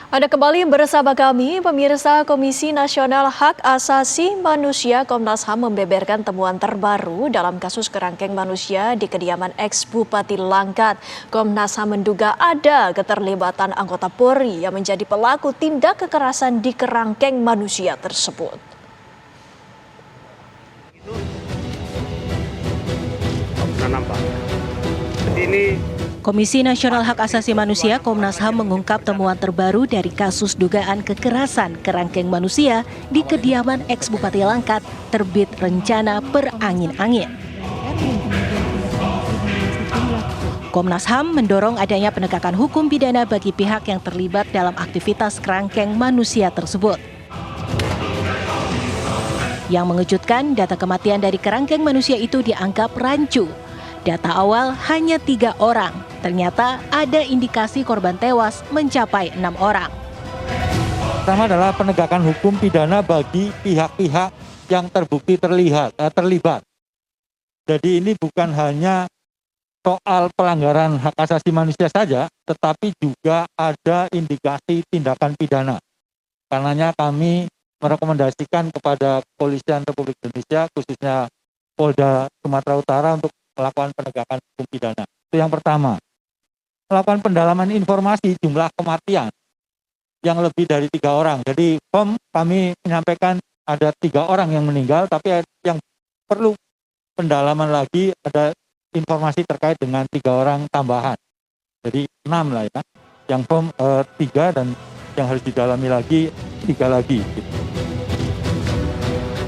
Anda kembali bersama kami, pemirsa. Komisi Nasional Hak Asasi Manusia Komnas HAM membeberkan temuan terbaru dalam kasus kerangkeng manusia di kediaman ex-Bupati Langkat. Komnas HAM menduga ada keterlibatan anggota Polri yang menjadi pelaku tindak kekerasan di kerangkeng manusia tersebut. Komisi Nasional Hak Asasi Manusia Komnas HAM mengungkap temuan terbaru dari kasus dugaan kekerasan kerangkeng manusia di kediaman ex-Bupati Langkat terbit rencana berangin-angin. Komnas HAM mendorong adanya penegakan hukum pidana bagi pihak yang terlibat dalam aktivitas kerangkeng manusia tersebut. Yang mengejutkan, data kematian dari kerangkeng manusia itu dianggap rancu. Data awal hanya 3 orang, ternyata ada indikasi korban tewas mencapai 6 orang. Pertama adalah penegakan hukum pidana bagi pihak-pihak yang terbukti terlibat. Jadi ini bukan hanya soal pelanggaran hak asasi manusia saja, tetapi juga ada indikasi tindakan pidana. Karenanya kami merekomendasikan kepada Kepolisian Republik Indonesia, khususnya Polda Sumatera Utara untuk melakukan penegakan hukum pidana. Itu yang pertama. Melakukan pendalaman informasi jumlah kematian yang lebih dari 3 orang. Jadi kami menyampaikan ada 3 orang yang meninggal, tapi yang perlu pendalaman lagi ada informasi terkait dengan 3 orang tambahan. Jadi 6 lah ya. Yang 3 dan yang harus didalami lagi 3 lagi.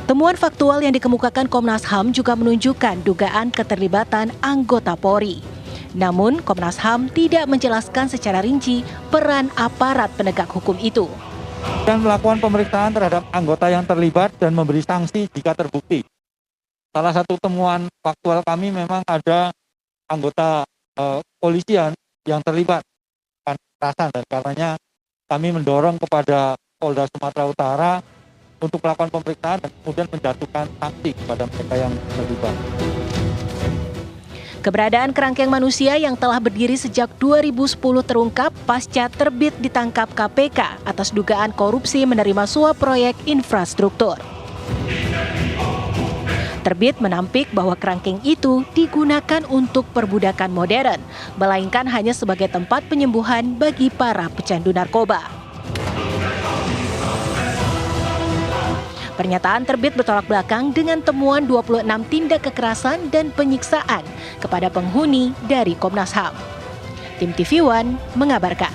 Temuan faktual yang dikemukakan Komnas HAM juga menunjukkan dugaan keterlibatan anggota Polri. Namun, Komnas HAM tidak menjelaskan secara rinci peran aparat penegak hukum itu. Dan melakukan pemeriksaan terhadap anggota yang terlibat dan memberi sanksi jika terbukti. Salah satu temuan faktual kami memang ada anggota kepolisian yang terlibat kekerasan, dan karenanya kami mendorong kepada Polda Sumatera Utara untuk melakukan pemeriksaan dan kemudian menjatuhkan sanksi kepada mereka yang terlibat. Keberadaan kerangkeng manusia yang telah berdiri sejak 2010 terungkap pasca terbit ditangkap KPK atas dugaan korupsi menerima suap proyek infrastruktur. Terbit menampik bahwa kerangkeng itu digunakan untuk perbudakan modern, melainkan hanya sebagai tempat penyembuhan bagi para pecandu narkoba. Pernyataan Terbit bertolak belakang dengan temuan 26 tindak kekerasan dan penyiksaan kepada penghuni dari Komnas HAM. Tim TV One mengabarkan.